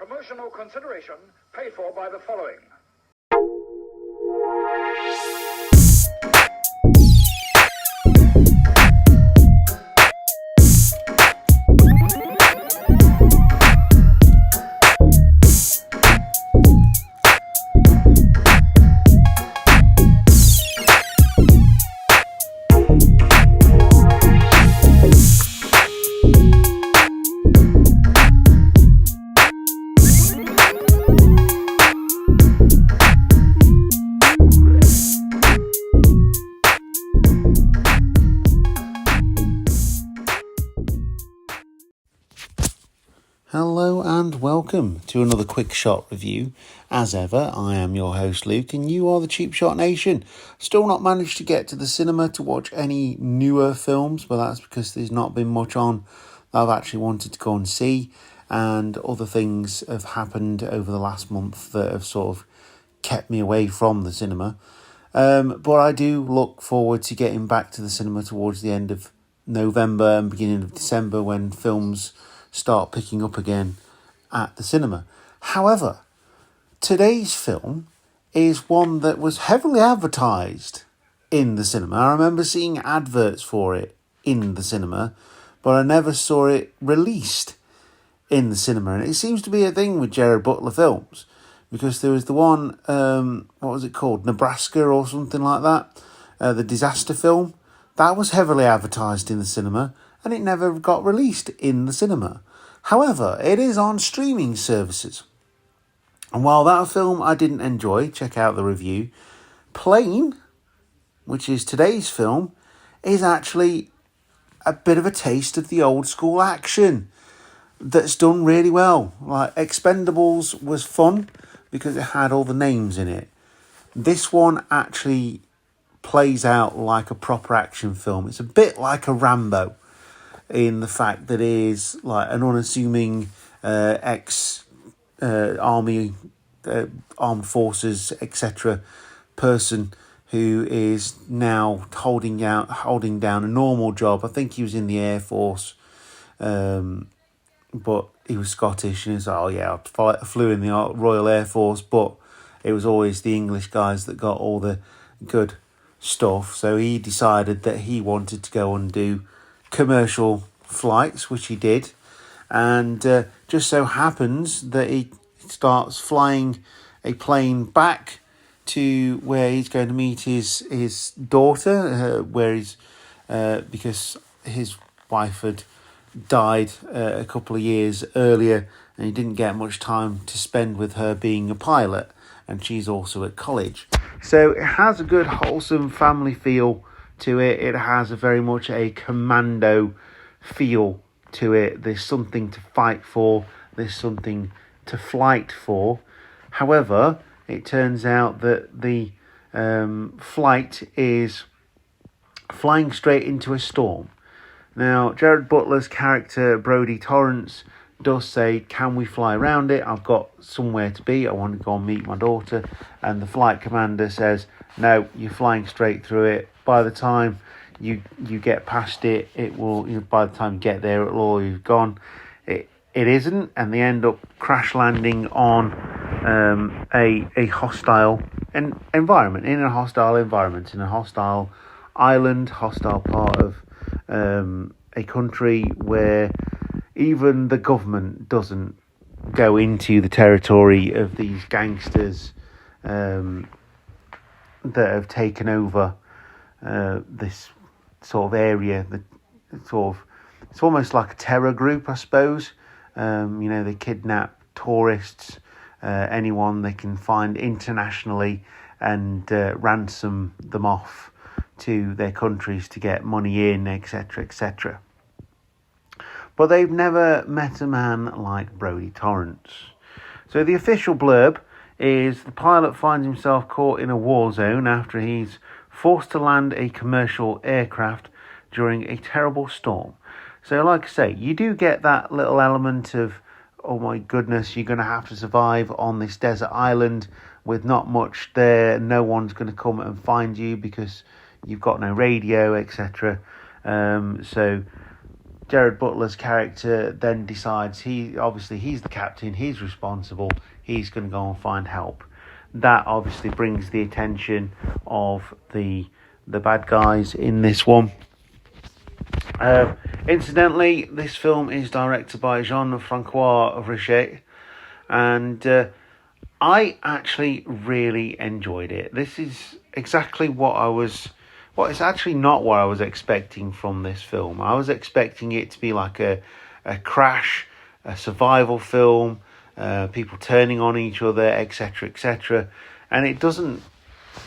Promotional consideration paid for by the following. Hello and welcome to another quick shot review. As ever, I am your host Luke and you are the Cheap Shot Nation. Still not managed to get to the cinema to watch any newer films, but that's because there's not been much on that I've actually wanted to go and see, and other things have happened over the last month that have sort of kept me away from the cinema. But I do look forward to getting back to the cinema towards the end of November and beginning of December when films start picking up again at the cinema. However, today's film is one that was heavily advertised in the cinema. I remember seeing adverts for it in the cinema, but I never saw it released in the cinema. And it seems to be a thing with Gerard Butler films, because there was the one, what was it called? Nebraska or something like that. The disaster film. That was heavily advertised in the cinema, and it never got released in the cinema. However, it is on streaming services. And while that film I didn't enjoy, check out the review, Plane, which is today's film, is actually a bit of a taste of the old school action that's done really well. Like Expendables was fun because it had all the names in it. This one actually plays out like a proper action film. It's a bit like a Rambo in the fact that it is like an unassuming ex-army, armed forces, etc. person who is now holding down a normal job. I think he was in the Air Force, but he was Scottish, and he's like, oh yeah, I flew in the Royal Air Force, but it was always the English guys that got all the good stuff. So he decided that he wanted to go and do commercial flights, which he did, and just so happens that he starts flying a plane back to where he's going to meet his daughter, where he's because his wife had died a couple of years earlier, and he didn't get much time to spend with her being a pilot, and she's also at college. So it has a good wholesome family feel to it. It has a very much a commando feel to it. There's something to fight for. There's something to flight for. However, it turns out that the flight is flying straight into a storm. Now, Gerard Butler's character, Brodie Torrance, does say, can we fly around it? I've got somewhere to be. I want to go and meet my daughter. And the flight commander says, no, you're flying straight through it. By the time you get past it, it will, by the time you get there, it'll all be gone. It isn't, and they end up crash landing on a hostile environment, in a hostile island, hostile part of a country where even the government doesn't go into the territory of these gangsters that have taken over this sort of area. It's almost like a terror group, I suppose. They kidnap tourists, anyone they can find internationally, and ransom them off to their countries to get money in, etc., etc. But they've never met a man like Brodie Torrance. So the official blurb is the pilot finds himself caught in a war zone after he's forced to land a commercial aircraft during a terrible storm. So like I say, you do get that little element of, oh my goodness, you're going to have to survive on this desert island with not much there. No one's going to come and find you because you've got no radio, etc. So Gerard Butler's character then decides he's the captain, he's responsible, he's going to go and find help. That obviously brings the attention of the bad guys in this one. Incidentally, this film is directed by Jean-Francois Richet, and I actually really enjoyed it. This is exactly it's actually not what I was expecting from this film. I was expecting it to be like a crash, a survival film, people turning on each other, etc., etc. And it doesn't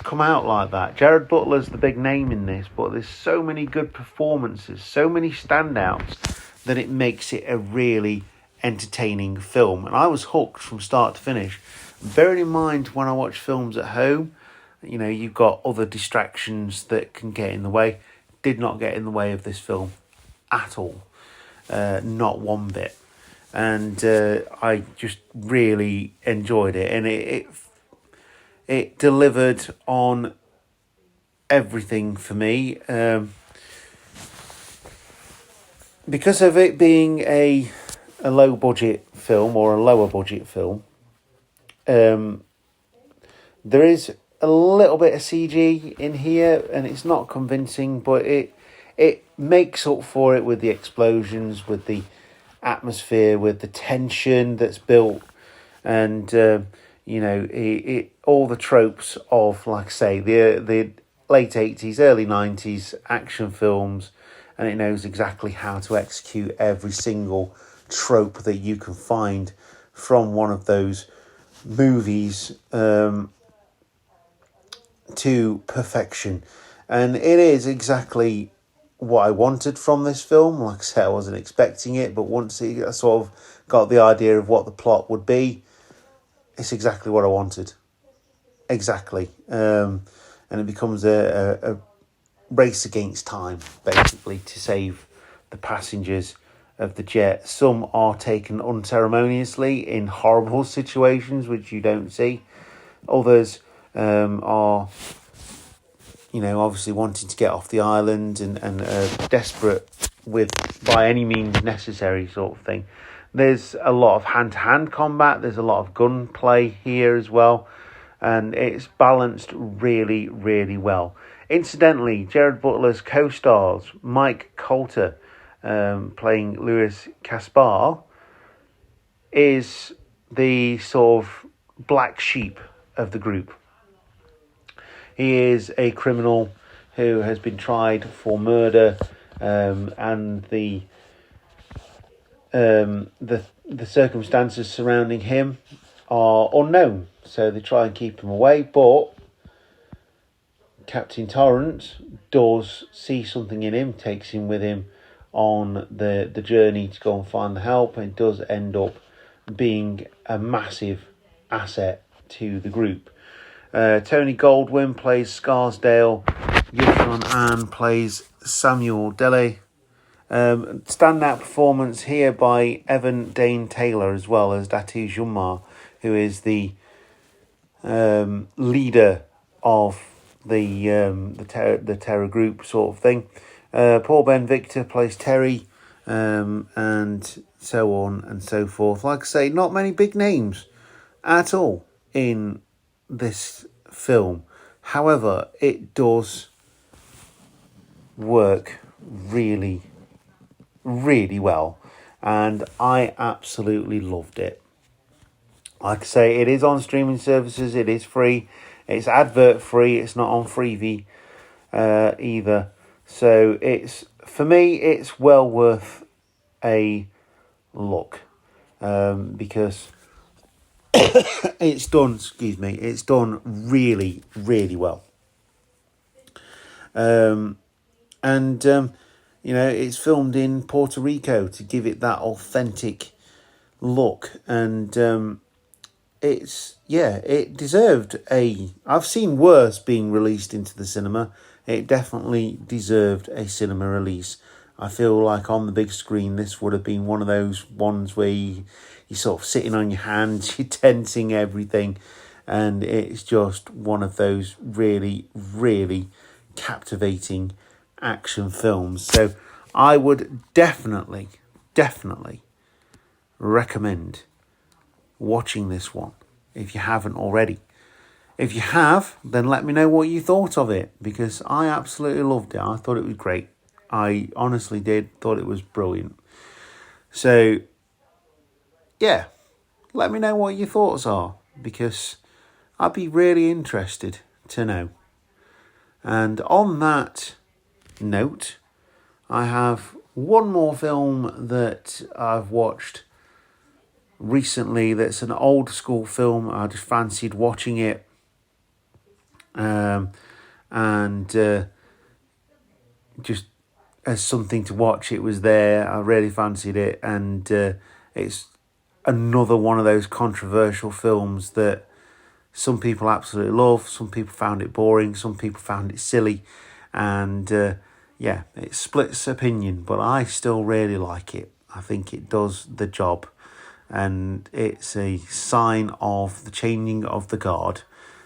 come out like that. Gerard Butler's the big name in this, but there's so many good performances, so many standouts, that it makes it a really entertaining film. And I was hooked from start to finish. Bearing in mind, when I watch films at home, you've got other distractions that can get in the way. Did not get in the way of this film at all. Not one bit. And I just really enjoyed it. And it delivered on everything for me. Because of it being a low budget film, or a lower budget film, there is a little bit of CG in here, and it's not convincing, but it makes up for it with the explosions, with the atmosphere, with the tension that's built, and all the tropes of, like I say, the late 80s, early 90s action films, and it knows exactly how to execute every single trope that you can find from one of those movies to perfection. And it is exactly what I wanted from this film. Like I said, I wasn't expecting it, but once I sort of got the idea of what the plot would be, it's exactly what I wanted. Exactly. And it becomes a race against time, basically, to save the passengers of the jet. Some are taken unceremoniously in horrible situations, which you don't see. Others are, obviously wanting to get off the island and desperate with, by any means necessary, sort of thing. There's a lot of hand-to-hand combat. There's a lot of gunplay here as well. And it's balanced really, really well. Incidentally, Gerard Butler's co-stars, Mike Colter, playing Louis Caspar, is the sort of black sheep of the group. He is a criminal who has been tried for murder, and the circumstances surrounding him are unknown. So they try and keep him away, but Captain Torrance does see something in him, takes him with him on the journey to go and find the help, and it does end up being a massive asset to the group. Tony Goldwyn plays Scarsdale. Yushan Ann plays Samuel Dele. Standout performance here by Evan Dane Taylor, as well as Datu Jumar, who is the leader of the terror group, sort of thing. Paul Ben Victor plays Terry, and so on and so forth. Like I say, not many big names at all in this film. However, it does work really, really well, and I absolutely loved it. Like I say, it is on streaming services. It is free. It's advert free. It's not on Freevee either. So for me, it's well worth a look, because it's done really, really well. It's filmed in Puerto Rico to give it that authentic look, and it deserved I've seen worse being released into the cinema. It definitely deserved a cinema release. I feel like on the big screen, this would have been one of those ones where you're sort of sitting on your hands, you're tensing everything, and it's just one of those really, really captivating action films. So I would definitely recommend watching this one if you haven't already. If you have, then let me know what you thought of it, because I absolutely loved it. I thought it was great. I honestly did, thought it was brilliant. So, yeah, let me know what your thoughts are, because I'd be really interested to know. And on that note, I have one more film that I've watched recently that's an old school film. I just fancied watching it. Just as something to watch, it was there. I really fancied it, and it's another one of those controversial films that some people absolutely love, some people found it boring, some people found it silly, and it splits opinion, but I still really like it. I think it does the job, and it's a sign of the changing of the guard,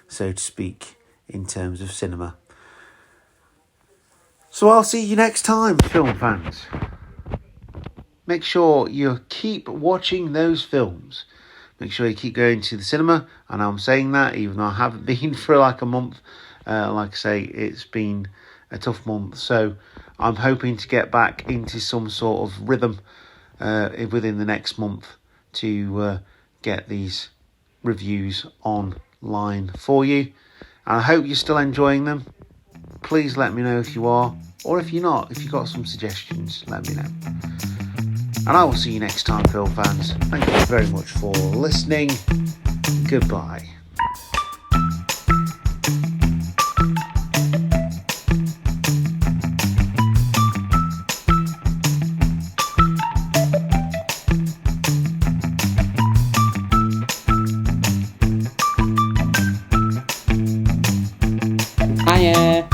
so to speak, in terms of cinema. So I'll see you next time, film fans. Make sure you keep watching those films. Make sure you keep going to the cinema. And I'm saying that even though I haven't been for like a month. Like I say, it's been a tough month. So I'm hoping to get back into some sort of rhythm within the next month to get these reviews online for you. And I hope you're still enjoying them. Please let me know if you are, or if you're not. If you've got some suggestions, let me know. And I will see you next time, film fans. Thank you very much for listening. Goodbye. Hiya.